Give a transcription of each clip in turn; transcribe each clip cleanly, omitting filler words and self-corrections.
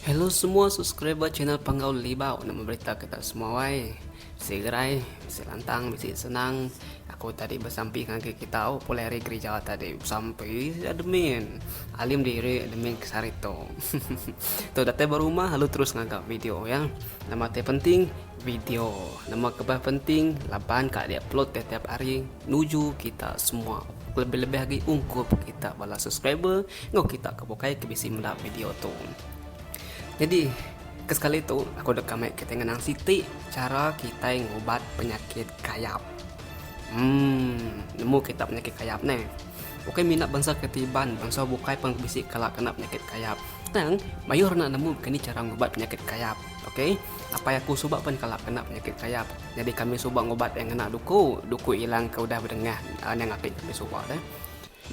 Hello semua subscriber channel Panggau Libau. Nama berita kita semua wai. Bisi gerai, bisi lantang, bisi senang. Aku tadi bersamping dengan kita poleri gereja tadi sampai admin. Alim diri admin kesarito. Tu datang berumah lalu terus ngagap video ya. Nama teh penting video. Nama kebah penting laban kak dia upload tiap hari nuju kita semua. Lebih-lebih lagi ungkup kita bala subscriber ngau kita kebukai ke bisi mendak video tu. Jadi kesekali itu aku udah kami kita ngenang Siti cara kita ngobat penyakit kayap. Nemu kita penyakit kayap nih. Bukan minat bangsa ketiban, bangsa bukai pengbisik kalau kena penyakit kayap. Nang, mayor nak nemu kini cara ngobat penyakit kayap. Okey, apa yang aku subak pun kalau kena penyakit kayap. Jadi kami subak ngobat yang kena duku hilang ke udah berdengah. Yang apik kami subak dah.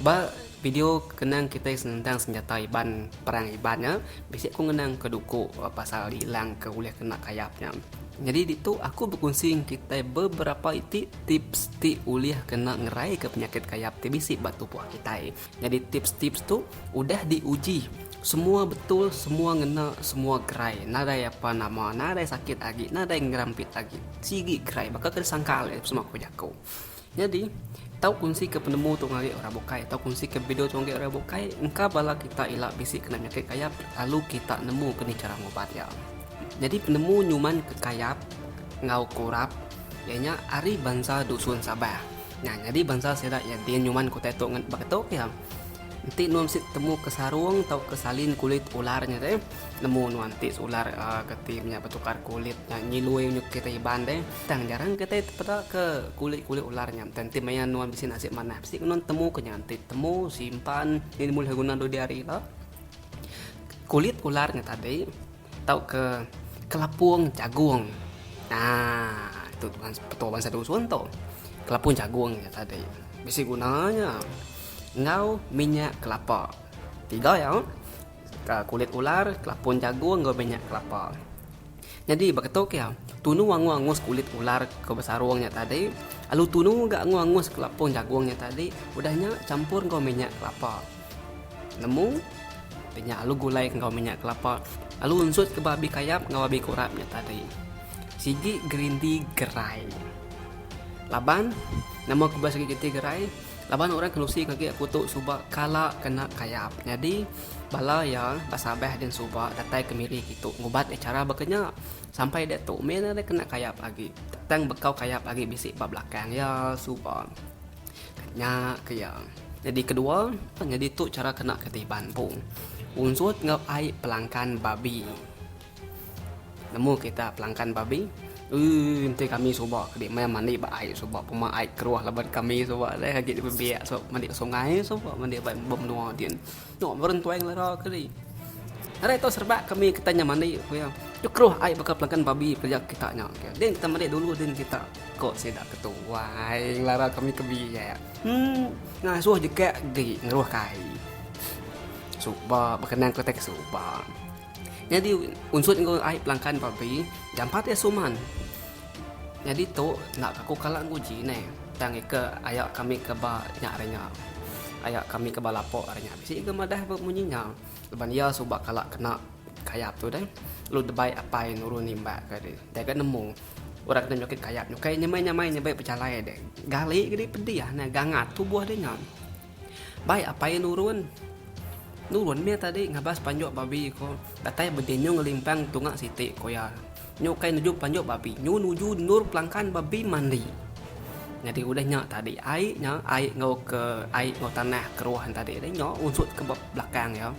Ba video kenang kita tentang senjata iban perang ibannya bisik aku ngenang ke duku pasal hilang ke boleh kena kayapnya. Jadi itu aku berkongsi kita beberapa tips uliah kena ngerai ke penyakit kayap bisik batu puah kita. Jadi tips-tips tu udah diuji. Semua betul, semua ngena, semua gerai. Nada apa nama, nada sakit lagi, nada yang ngerampit lagi. Sigi gerai, bakal kena sangkal semua aku jago. Jadi tahu kunci ke penemu tu ngari orang bukai, tahu kunci ke video tu ngari orang bukai, engkau bala kita ilak bisik kena penyakit kayap, lalu kita nemu kini cara ngobatnya. Jadi penemu nyuman ke kayap, ngau kurap, ianya ari bangsa dusun Sabah. Nah, jadi bangsa sedak ya dia nyuman ku tetok ngan baketok ya. Nanti nuam sit temu ke sarung tau ke salin kulit ularnya deh. Nemu nuanti ular ketimnya bertukar kulit nyilui nyuk kita iban deh. Tang jarang kita pada ke kulit ularnya. Nanti maya nuan bisi nasib mana. Bisi non temu ke nyanti temu simpan ini mulai guna do diari lah. Kulit ularnya tadi tau ke kelapung jagung. Nah, itu petua bangsa dusun tuh. Kelapung jagung ya tadi. Bisi gunanya ngau minyak kelapa 3 ya, kulit ular, kelapun jagung, ngau minyak kelapa. Jadi beketok ya, tunu angus kulit ular ke besarungnya tadi, lalu tunu gak angus kelapun jagungnya tadi, udahnya campur ngau minyak kelapa. Nemu minyak lalu gulai ngau minyak kelapa, lalu unsut ke babi kayap ngau babi kurapnya tadi. Sigi gerindi gerai. Laban nama aku bahasa kita gerai. Laban orang kelusi kaki aku tu subak kala kena kayap. Jadi bala ya basabeh dan subak datai kemiri gitu. Ngubat cara bakanya sampai dia tu mana dia kena kayap lagi. Datang bekau kayap lagi bisik bab belakang ya subak. Kena kaya. Jadi kedua, jadi tu cara kena ketiban pun. Unsur ngau ai pelangkan babi. Nemu kita pelangkan babi. Nanti kami subak di mana mandi baik subak pema air keruah laban kami subak dah lagi di biak so mandi sungai subak mandi bom nuah dia no berentuang lara kali ada itu serba kami kitanya mandi ya tu keruah air bakal pelanggan babi kerja kita nya dan kita mandi dulu dan kita kok sedak ketua lara kami kebiak ngasuh juga di ngeruah kai subak berkenang ketek subak. Jadi unsur ngau air pelangkan babi jampat ya suman. Jadi tu nak aku kalah nguji nih. Tang ke ayak kami ke ba nyarenya. Ayak kami ke balapo arenya. Bisi ke madah bunyinya. Leban ya subak kalak kena kayap tu deh. Lu debai apa yang nurun nimba ke dia. Dia kan nemu orang kena nyokit kayap nyukai nyamai pecalai deh. Gali gede pedih nah gangat tubuh dia nya. Baik apa yang nurun dia tadi ngabas panjok babi ko datai bedenyo ngelimpang tungak siti ko ya nyukai nuju panjok babi nuju nur pelangkan babi mandi. Jadi udah nyak tadi air ngau ke air ngau tanah keruahan tadi dia nyak unsut ke belakang ya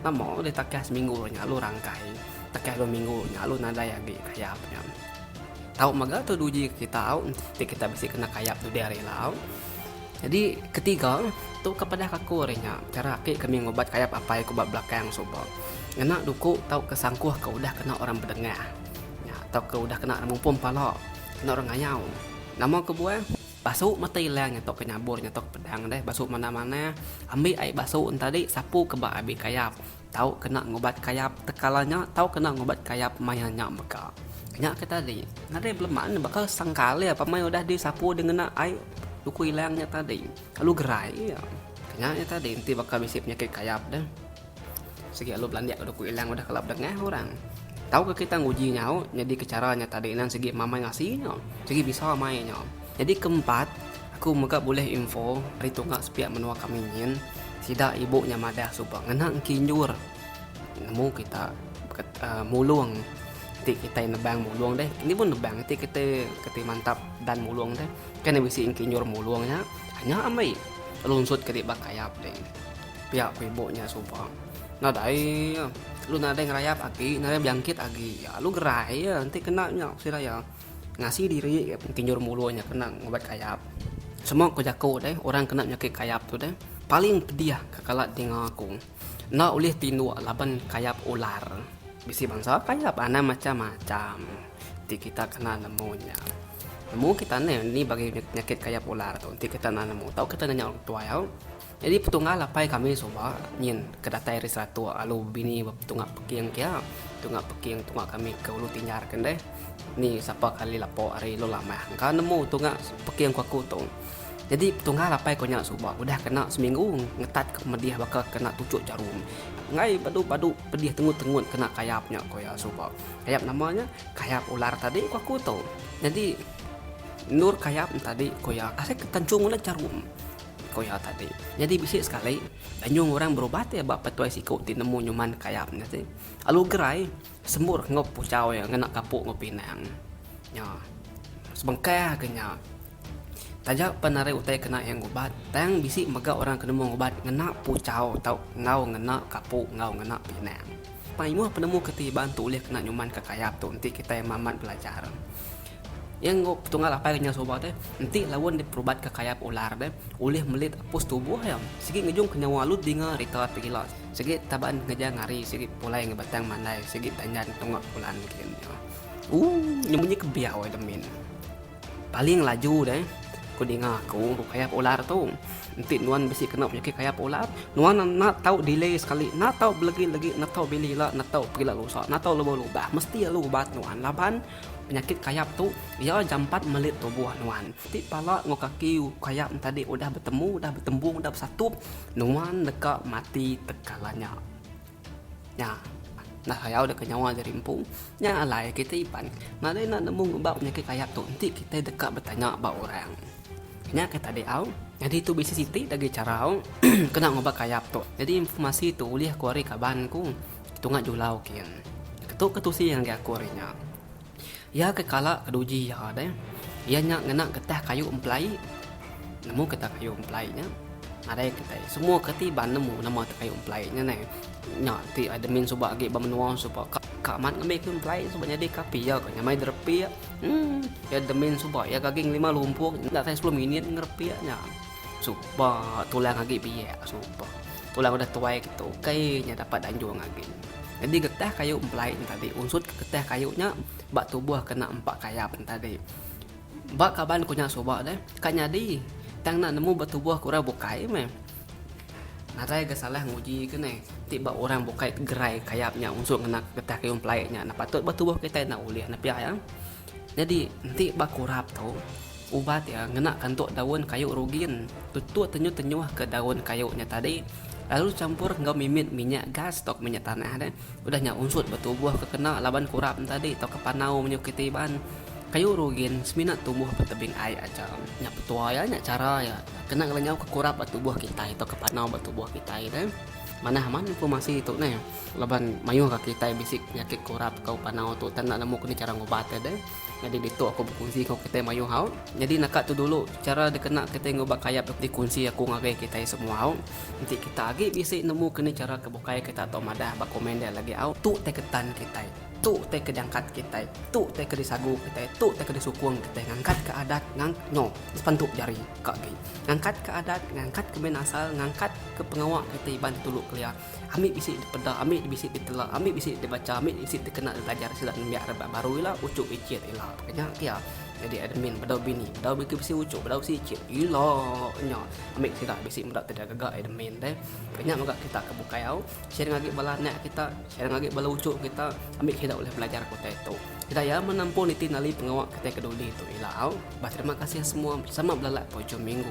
namo dia takas seminggu nya lu rangkai takas 2 minggu nya lu nada ya gi kayapnya tahu maga tu duji kita tahu kita bisa kena kayap tu dari lau. Jadi ketiga tu kepada kaku orangnya cara kami ngobat kayap apa yang kubat belakang sobok. Ngena duku tahu kesangkuh kau udah kena orang berdengah. Ya, tahu kau udah kena mumpum pala, kena orang ngayau. Nama kebuah basuh mata hilang atau kenyabur atau pedang deh basuh mana-mana ambil air basuh tadi sapu ke bak abi kayap. Tahu kena ngobat kayap tekalanya, tahu kena ngobat kayap mayanya beka. Kena kita tadi, nade belum mana bakal sangkal ya pamai udah disapu dengan air duku hilangnya tadi lalu gerai ya kenyanya tadi nanti bakal bisa penyakit kayap dah. Segi lu Belanda udah ku hilang udah kelap dengah orang. Tahu ke kita nguji nyau, jadi ke caranya tadi nan segi mama ngasihnya, segi bisa mainnya. Jadi keempat, aku mega boleh info hari tu ngak sepiak menua kami nyin, sida ibunya madah supaya ngenang kinjur. Nemu kita mulung, ti kita nebang mulung deh. Ini pun nebang, ti kita mantap dan mulung deh. Kan bisi kinjur mulungnya, hanya amai lunsut ke bak kayap deh. Pihak ibunya supaya. Nah dai lu nada ngerayap agi, nada bangkit agi, ya lu gerai ya nanti kena nyok sih ya ngasih diri kinjur mulunya kena ngobat kayap. Semua ko jako deh orang kena penyakit kayap tuh deh paling pedih kakalat dengar aku. Nah oleh tindu laban kayap ular. Bisi bangsa kayap ana macam-macam. Nanti kita kena nemunya. Nemu kita nih ini bagi penyakit kayap ular tuh. Nanti kita nemu tahu kita nanya orang tua ya. Jadi petunggal lapai kami soba nyin kedatai risatu alu bini petunggal peking kia petunggal peking tunggal kami ke ulu tinyar kan deh ni siapa kali lapo hari lo lama kan nemu tunggal peking aku tuh jadi petunggal lapai konya soba udah kena seminggu ngetat ke mediah bakal kena tucuk jarum ngai padu pedih tengut kena kayapnya koya soba kayap namanya kayap ular tadi aku tuh jadi nur kayap tadi koya asik ketancung oleh jarum koya tadi. Jadi bisik sekali danyung orang berobat ya bak petuai sikau ti nemu nyuman kayapnya sih. Alu gerai semur ngop pucau ya ngena kapuk ngopinang. Ya. Sebengkah kenya. Tajak penare utai kena yang obat. Tang bisik mega orang kena obat ngena pucau tau ngau ngena kapuk ngau ngena pinang. Paimuh penemu ketibaan tu oleh kena nyuman ke kayap tu nanti kita yang mamat belajar. Yang ngop tunggal apa yang sobat deh nanti lawan diperubat ke kayap ular deh oleh melit apus tubuh ya segi ngejung kenyawa lu dinga rita pikilas segi tabaan ngeja ngari segi pulai ngebatang mandai segi tanjan tunggak pulan kian ya nyembunyi kebiau demin paling laju deh ku dinga aku kayap ular tuh nanti nuan besi kena penyakit kayap ular nuan nak tahu delay sekali nak tahu lagi nak tahu beli lah nak tahu pergi lalu so nak tahu lubah mesti lu ubat nuan laban penyakit kayap tu ia jampat melit tubuh nuan. Ti pala ngo kaki kayap tadi udah bertemu, udah bertembung, udah bersatu, nuan dekat mati tekalanya. Ya. Nah, saya udah kenyawa dari impung. Nya alai kita ipan. Nah, dia nak nemu ngubah penyakit kayap tu. Nanti kita dekat bertanya ba orang. Nya kita diau. Jadi tu bisa siti lagi cara kena ngubah kayap tu. Jadi informasi tu ulih kuari kabanku. Itu ngak julau kian. Ketu yang dia kuarinya. Ya kekala keduji ya deh. Ia nyak ngena getah kayu emplai. Nemu getah kayu emplainya. Ada kita semua ketiban nemu nama kayu emplainya nih. Nyak ti ada min suba agi bamenuang suba kak mat ngambil kayu emplai suba jadi kapi ya kan nyamai derpi ya. Ya demin suba ya kaging 5 lumpur ndak saya 10 minit ngerpi nya. Suba tulang agi biya suba. Tulang udah tuai gitu. Kayaknya dapat anjung agi. Jadi getah kayu emplai tadi unsur getah kayunya bak tubuh kena 4 kayap tadi. Bak kaban kunya soba deh. Kak nyadi tang nak nemu batubuh kurang bukai meh. Narai ke salah nguji ke nih. Tiba orang bukai gerai kayapnya unsur kena getah kayu emplai nya. Nah patut batubuh kita nak ulih na pia ya. Jadi nanti bak kurap tau. Ubat ya ngena kantuk daun kayu rugin. Tutut tenyuh ke daun kayunya tadi. Lalu campur ngau mimit minyak gas atau minyak tanah deh. Udah nyak unsur bertubuh kekena laban kurap tadi atau kepanau menyukitiban kayu rugin seminat tumbuh bertebing air aja. Nyak petua ya nyak cara ya. Kena ngelenyau ke kurap bertubuh kita atau kepanau bertubuh kita deh. Mana informasi itu nih. Laban mayuh ke kita bisik penyakit kurap kau panau tu tan nak nemu kini cara ngobat deh. Jadi itu aku berkunci kau kita mayuh hau. Jadi nak tu dulu cara dikena kita ngobat kayap dikunci aku ngagai kita semua hau. Nanti kita agi bisik nemu kini cara kebukai kita atau madah bak komen dia lagi hau. Tu teketan kita. Tu teh kedangkat kita, tu teh kedisagu kita, tu teh kedisukung kita, ngangkat ke adat, sepantuk jari kaki, ngangkat ke adat, ngangkat ke benasal, ngangkat ke pengawak kita iban tuluk kelia, ambil bisik dipeda, ambil bisik ditelak, ambil bisik dibaca, ambil bisik dikena belajar silat biar baru ilah ucuk icit ilah, pokoknya kia. Jadi admin bedau bini, bedau biki bisi ucuk, bedau bisi icit, ilah nya, ambil silat bisik mudah tidak gagak admin deh, pokoknya moga kita kebuka yau, share lagi bala nak kita, share lagi bala ucuk kita, ambil kita oleh belajar kota itu. Kita ya menampung niti nali pengawak kita keduli itu ilau. Terima kasih semua bersama belalak pojok minggu.